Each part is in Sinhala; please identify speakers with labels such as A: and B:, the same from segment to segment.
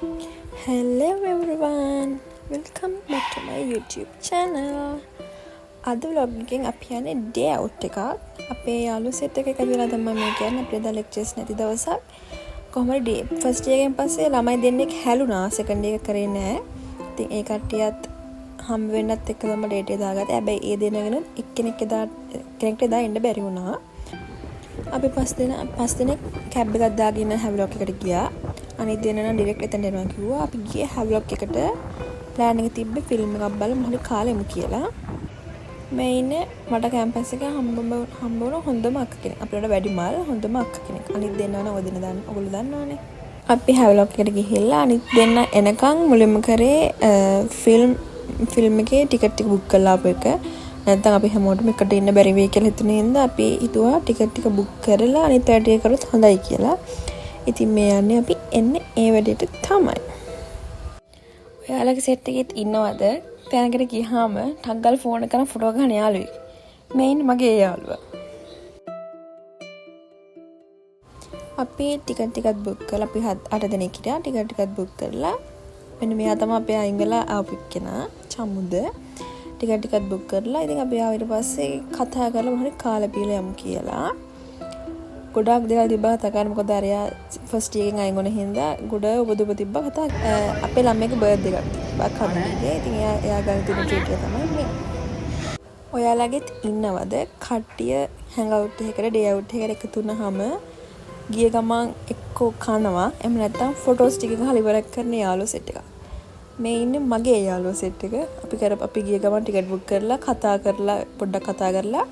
A: Hello everyone, welcome back to my YouTube channel. අද vlog එකෙන් අපි යන්නේ day out එකක්. අපේ යාළුවෝ set එක එකතු වෙලා තමයි මේ කියන්නේ. අපිට දැන් lectures නැති දවසක්. කොහොමද day first day එකෙන් පස්සේ ළමයි දෙන්නෙක් හැලුණා. second day එක කරේ නැහැ. ඉතින් ඒ කට්ටියත් හම් වෙන්නත් එක්ක තමයි date එක දාගත්තේ. හැබැයි ඒ දෙනගෙන එක්කෙනෙක් කෙනෙක්ට එදා එන්න බැරි වුණා. අපි පස් දෙනෙක් කැබ් එකක් දාගෙන හැවලොක් එකට ගියා. අනිත් දෙනා ඩිරෙක්ට් එතනට එනවා කිව්වා. අපි ගියේ හැවලොක් එකට ප්ලෑන් එක තිබ්බේ ෆිල්ම් එකක් බලමු හරි කාලෙමු කියලා. මේ ඉන්නේ මට කැම්පස් එකේ හම්බ වුණ හොඳම අක්ක කෙනෙක්. අපිට වැඩි මල් හොඳම අක්ක කෙනෙක්. අනිත් දෙන්නා නම් ඔයගොල්ලෝ දන්නවනේ. අපි හැවලොක් එකට ගිහිල්ලා අනිත් දෙන්න එනකන් මුලින්ම කරේ ෆිල්ම් එකේ ටිකට් ටික බුක් කරලා ආපු එක. නැත්නම් අපි හැමෝටම එකට ඉන්න බැරි වෙයි කියලා හිතුනේ හින්දා අපි හිතුවා ටිකට් ටික බුක් කරලා අනිත් වැඩේ කරොත් හොඳයි කියලා. ඉතින් මේ යන්නේ අපි එන්නේ ඒ වැඩේට තමයි. ඔයාලගේ සෙට් එකෙත් ඉන්නවද? තැනකට ගියාම ටක් ගාලා ෆෝන් එක කරන් ෆොටෝ ගන්න යාළුවෙක්. මේ ඉන්නේ මගේ යාළුවා. අපි ටිකට් ටිකක් බුක් කරලා අපි 8 දෙනෙක් හිටියා. ටිකට් ටිකක් බුක් කරලා මෙන්න මෙයා තමයි අපේ අයින් වෙලා ආපු කෙනා චමුද. ටිකට් බුක් කරලා ඉතින් අපි ආව ඊට පස්සේ කතා කරලා මොහොත කාලා බීලා යමු කියලා. ගොඩක් දේවල් තිබ්බා කතා කරන්න. මොකද අරයා ෆස්ට් එකෙන් අයින් වුණ හින්දා ගොඩ ඔබ තිබ්බා කතා. අපේ ළමයිගේ බර්ත්ඩේ එකක් තිබ්බා කන්නගේ. ඉතින් එයා ගන්න තියෙන ට්‍රීට් එක තමයි මේ. ඔයාලගෙත් ඉන්නවද කට්ටිය හැන්ග් අවුට් එකකට ඩේ අවුට් එකකට එකතු වුණාම ගිය ගමන් එක්කෝ කනවා. එහෙම නැත්නම් ෆොටෝස් ටික ගහලා ඉවර කරන යාළුවෝ සෙට් එකක්. මේ ඉන්නේ මගේ යාළුවෝ සෙට් එක. අපි ගිය ගමන් ටිකට් බුක් කරලා කතා කරලා පොඩ්ඩක් කතා කරලා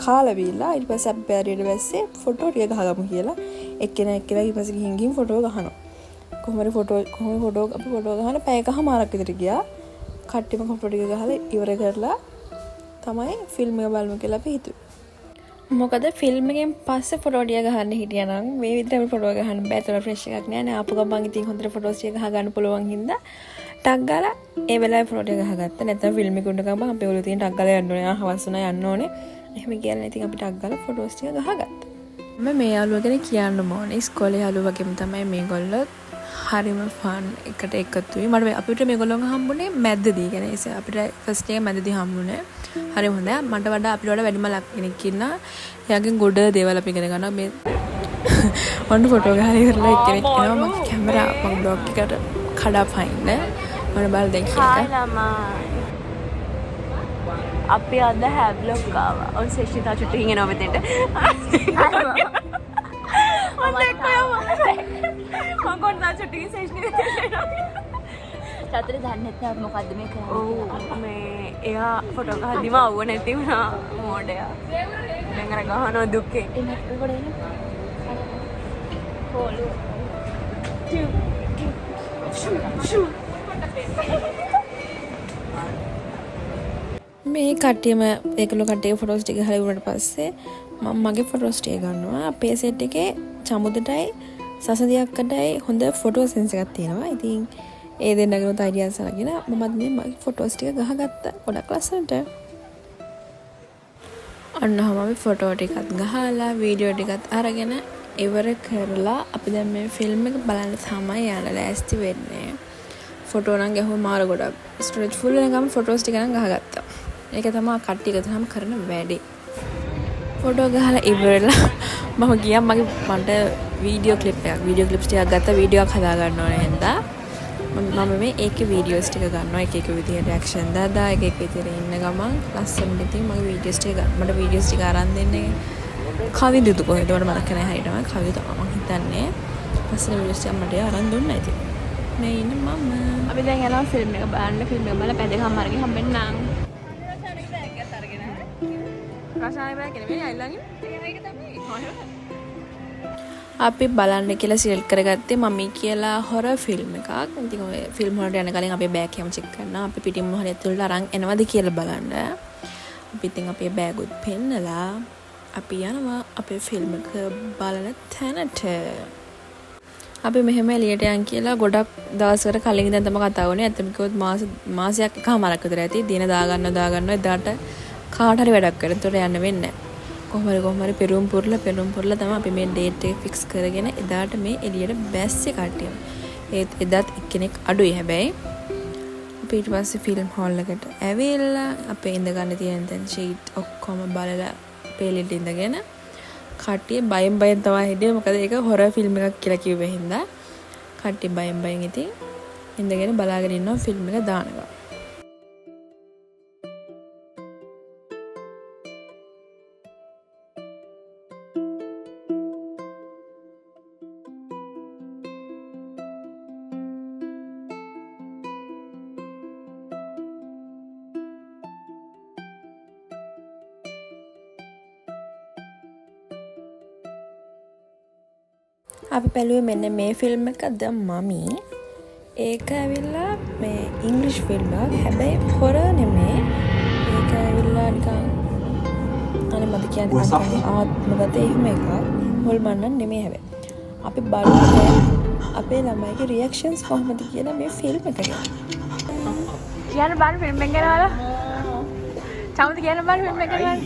A: කාලා බීලා ඊට පස්සේ අපි බැරියට පස්සේ ෆොටෝ ටික ගහගමු කියලා එක්කෙනා ඊට පස්සේ ගිහින් ෆොටෝ ගහනවා. කොහොමද ෆොටෝ ගහන පැයකමාරක් විතර ගියා. කට්ටියම ෆොටෝ ටික ගහලා ඉවර කරලා තමයි ෆිල්ම් එක බලමු කියලා අපි හිතුවේ. මොකද ෆිල්ම් එකෙන් පස්සේ ෆොටෝ ටික ගහන්න හිටියානම් මේ විදිහට අපි ෆොටෝ ගහන්න බෑ. ඒතර ෆ්‍රෙෂ් එකක් නෑ නේ. ආපු ගමන් ඉතින් හොඳට ෆොටෝස් ටික ගහ ගන්න පුළුවන් හින්දා ටක් ගාලා ඒ වෙලාවේ ෆොටෝ ටික ගහගත්තා. නැත්නම් ෆිල්ම් එක උඩ ගමන් අපේ ඔළුවේ තියෙන ටක් ගාලා යන්න ඕනේ. හවස් වුණා යන්න ඕනේ. එහෙම කියලා ඉතින් අපි ටක් ගාලා ෆොටෝස් ටික ගහගත්තා. මම මේ යාළුවා ගැන කියන්න ඕනේ. ඉස්කෝලේ යාළුවා වගේම තමයි මේගොල්ලෝ. හරිම ෆන් එකට එකතු වෙයි. මට අපිට මේගොල්ලෝම හම්බුනේ මැද්දදී. කියන්නේ අපිට ෆස්ට් එක මැද්දදී හම්බුනේ. හරි හොඳයි. මට වඩා අපිට වඩා වැඩිම ලක් කෙනෙක් ඉන්නා. එයාගෙන් ගොඩ දේවල් අපි ඉගෙන ගන්නවා. මේ වොන්න ෆොටෝ ගහලා ඉවරලා එක්කෙනෙක් එනවා. මගේ කැමරා මම බ්ලොග් එකට කඩාපයින්න. මම බල දැන්
B: කියන්න. අපි අද හැබ්ලොක් ආවා. ඔය සෙෂිතා චුට්ටකින් එනවා මෙතෙන්ට. මම කොන්නා චුට්ටකින් සෙෂිතා එනවා. චතුර දන්නේ නැත්නම් මොකද්ද මේ කරන්නේ? ඔව් මේ එයා ෆොටෝ ගහද්දිම අවුව නැති වුණා මොඩයා. දැන් අර ගහනවා දුක්කේ. එන්නත් උඩ එන්න. කොළු.
A: මේ කට්ටියම ඒකලෝ කට්ටිය ෆොටෝස් ටික ගහලා ඉවරට පස්සේ මම මගේ ෆොටෝස් ටික ගන්නවා. අපේ සෙට් එකේ චමුදටයි සසදියක්කටයි හොඳ ෆොටෝ සෙන්ස් එකක් තියෙනවා. ඉතින් ඒ දෙන්නගෙනුත් අයිඩියාස් අරගෙන මමත් මේ මගේ ෆොටෝස් ටික ගහගත්තා. ගොඩක් ලස්සනට. අන්නහම අපි ෆොටෝ ටිකත් ගහලා වීඩියෝ ටිකත් අරගෙන ඉවර කරලා අපි දැන් මේ ෆිල්ම් එක බලන්න තමයි යන්න ලෑස්ති වෙන්නේ. ෆොටෝ නම් ගැහුවා මාර ගොඩක්. ස්ටෝරේජ් ෆුල් වෙනකම් ෆොටෝස් ටික නම් ගහගත්තා. ඒක තමයි කට්ටිය එකතුනම කරන වැඩේ. ෆොටෝ ගහලා ඉවරලා මම ගියා මට වීඩියෝ ක්ලිප්ස් ටිකක් ගත්තා. වීඩියෝ එකක් හදා ගන්න ඕනේ හින්දා මම මේ ඒකේ වීඩියෝස් ටික ගන්නවා. එක විදිහට රියැක්ෂන් දාලා එක විදිහට ඉන්න ගමන් ලස්සනට ඉතින් මගේ වීඩියෝස් ටික ගන්න. මට වීඩියෝස් ටික අරන් දෙන්නේ කවිදද කොහෙද මට මතක නැහැ හරියටම. කවිද මම හිතන්නේ ලස්සන වීඩියෝස් ටික මට අරන් දුන්නා ඉතින්. මේ ඉන්නේ මම.
B: අපි දැන් යනවා ෆිල්ම් එක බලන්න. ෆිල්ම් එක බලලා පැදගම් අරගෙන හම්බෙන්නම්. රසායන බෑග් නෙමෙයි අයිලංගින්. ඒක තමයි.
A: අපි බලන්න කියලා සිලෙක්ට් කරගත්තේ මමී කියලා හොරර් ෆිල්ම් එකක්. ඉතින් ඔය ෆිල්ම් වලට යන කලින් අපේ බෑග් එකම චෙක් කරනවා. අපි පිටින්ම හරි ඇතුළට අරන් එනවද කියලා බලන්න. අපි ඉතින් අපේ බෑග් උත් පෙන්නලා අපි යනවා අපේ ෆිල්ම් එක බලන තැනට. අපි මෙහෙම එළියට යන් කියලා ගොඩක් දවස්වල කලින් ඉඳන් තමයි කතා වුණේ. අතම කිව්වොත් මාසයක් එකමාරක් විතර ඇති. දින දාගන්නවා එදාට කාට හරි වැඩක් කරලා උතර යන්න වෙන්නේ නැහැ. කොහොම හරි පෙරුම් පුරලා තමයි අපි මේ ඩේට් එක ෆික්ස් කරගෙන එදාට මේ එළියට බැස්සේ කට්ටියම. ඒත් එදත් එක්කෙනෙක් අඩුයි හැබැයි. අපි ඊට පස්සේ ෆිල්ම් හෝල් එකට ඇවිල්ලා අපේ ඉඳ ගන්න තියෙන තැන් ෂීට් ඔක්කොම බලලා පෙළෙට ඉඳගෙන කට්ටිය බයෙන් තමයි හිටියේ. මොකද ඒක හොරර් ෆිල්ම් එකක් කියලා කිව්වෙ හින්දා කට්ටිය බයෙන් ඉතින් ඉඳගෙන බලාගෙන ඉන්නවා ෆිල්ම් එක දානවා. අපි බැලුවේ මෙන්න මේ ෆිල්ම් එක ද මමි. ඒක ඇවිල්ලා මේ ඉංග්‍රීසි ෆිල්ම් එකක්. හැබැයි හොරර් නෙමෙයි. ඒක ඇවිල්ලා නිකන් අනේ මට කියන්නේ ආත්මගත එහෙම එකක්. හොල්මන් නෙමෙයි හැබැයි. අපි බලුවේ අපේ ළමයිගේ රියැක්ෂන්ස් කොහොමද කියලා මේ ෆිල්ම් එක ගැන.
B: කියන්න බෑ ෆිල්ම් එක ගැන වල. චමුද කියන්න බෑ ෆිල්ම් එක ගැන.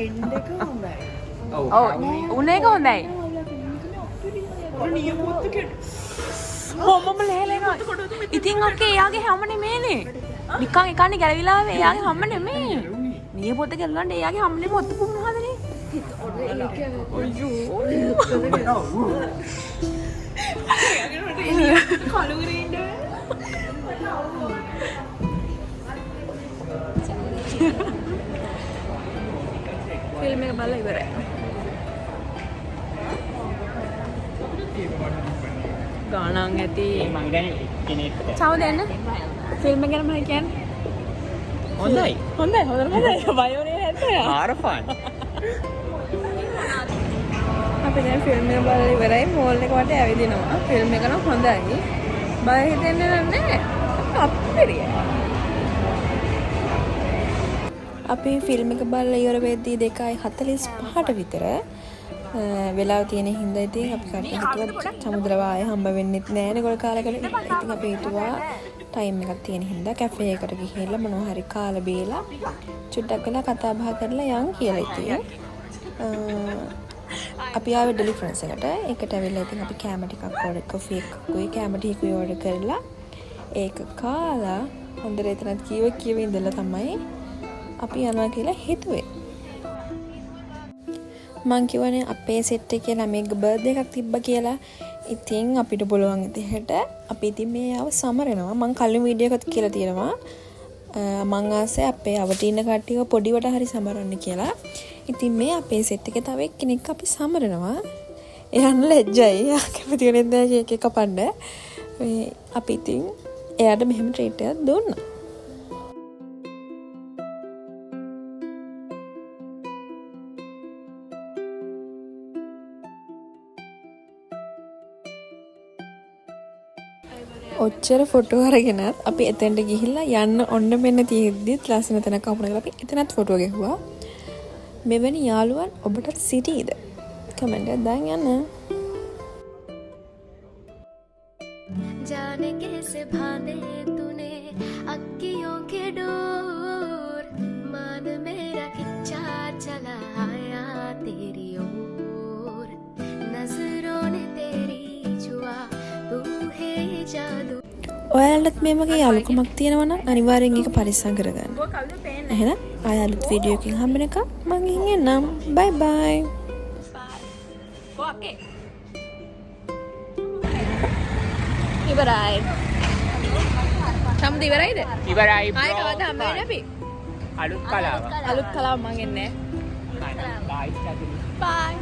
A: එන්ඩ් එක හොඳයි.
B: ඔව් උනේ එක හොඳයි. හොමම ලෑලෙනවා. ඉතින් අක්කේ එයාගේ හැම නෙමෙයිනේ. නිකන් එකන්නේ ගැලවිලා එයාගේ හැම නෙමෙයි. නිය පොත ගැලවන්න එයාගේ හැම නෙමෙයි ඔත්තු පුමුණ හදනේ. ෆිල්ම් එක බලලා ඉවරයි. ගානන් ඇති
C: මං ගැන කෙනෙක්
B: චව දෙන්න ෆිල්ම් එක ගැන මම කියන්නේ
C: හොඳයි
B: හොඳයි බයෝනේ නැත්තේ
C: ආරෆාන්
A: අපි දැන් ෆිල්ම් එක බලලා ඉවරයි. මෝල් එක වට ඇවිදිනවා. ෆිල්ම් එක නම් හොඳයි. බය හිතෙන්නේ නැහැ. අප්පෙරිය. අපි ෆිල්ම් එක බලලා ඉවර වෙද්දී 2:45ට විතර වෙලාව තියෙන හින්දා ඉතින් අපි කට්ටිය හිතුවා සමුද්‍රවාය හම්බ වෙන්නෙත් නෑනේ ගොඩ කාලයකට. ඉතින් අපි හිතුවා ටයිම් එකක් තියෙන හින්දා කැෆේ එකට ගිහිල්ලා මොනවා හරි කාලා බීලා චුට්ටක් වෙලා කතා බහ කරලා යන් කියලා ඉතින් අපි ආවේ ඩෙලිෆරන්ස් එකට. ඒකට ඇවිල්ලා ඉතින් අපි කෑම ටිකක් ඕඩර් කොෆි එකකුයි කෑම ටිකකුයි ඕඩර් කරලා ඒක කාලා හොඳට එතනත් කීව ඉඳලා තමයි අපි යනවා කියලා හිතුවේ. මං කිව්වනේ අපේ සෙට් එකේ ළමයිගේ බර්ත්ඩේ එකක් තිබ්බා කියලා. ඉතින් අපිට පුළුවන් විදිහට අපි ඉතින් මේ ආව සමරනවා. මං කලින් වීඩියෝ එකත් කියලා තියෙනවා. මං ආසේ අපේ අවට ඉන්න කට්ටියව පොඩිවට හරි සමරන්න කියලා. ඉතින් මේ අපේ සෙට් එකේ තව එක්කෙනෙක් අපි සමරනවා. එයාට ලැජ්ජයි. එයා කැමති වෙන්නේ නැහැ කේක් එක කපන්න. අපි ඉතින් එයාට මෙහෙම ට්‍රීට් එකක් දුන්නා. ඔච්චර ෆොටෝ අරගෙනත් අපි එතෙන්ට ගිහිල්ලා යන්න ඔන්න මෙන්න තියෙද්දිත් ලස්සන තැනක් හම්බුණා. අපි එතනත් ෆොටෝ ගැහුවා. මෙවැනි යාළුවන් ඔබටත් සිටීද? කමෙන්ට් එකක් දාන්න යන්න.
D: जाने कैसे भाने तूने अक्कियों के डोर मान मेरा खिंचा चला आया तेरी ओर नजरों ने तेरी छुआ तू है जादू.
A: ඔයාලටත් මේ වගේ යාළුකමක් තියෙනවා නම් අනිවාර්යෙන් ඒක පරිස්සම් කරගන්න. එහෙනම් ආය අලුත් වීඩියෝ එකකින් හම්බෙනකම් මම ගිහින් එන්නම්. බයි බයි.
B: ඕකේ ඉවරයි. සම්ද ඉවරයිද?
C: ඉවරයි
B: ආයෙ කවදා හම්බ වෙන්නේ අපි?
C: අලුත් කලාව
B: අලුත් කලාව මං එන්නේ.
C: බයි
B: බයි.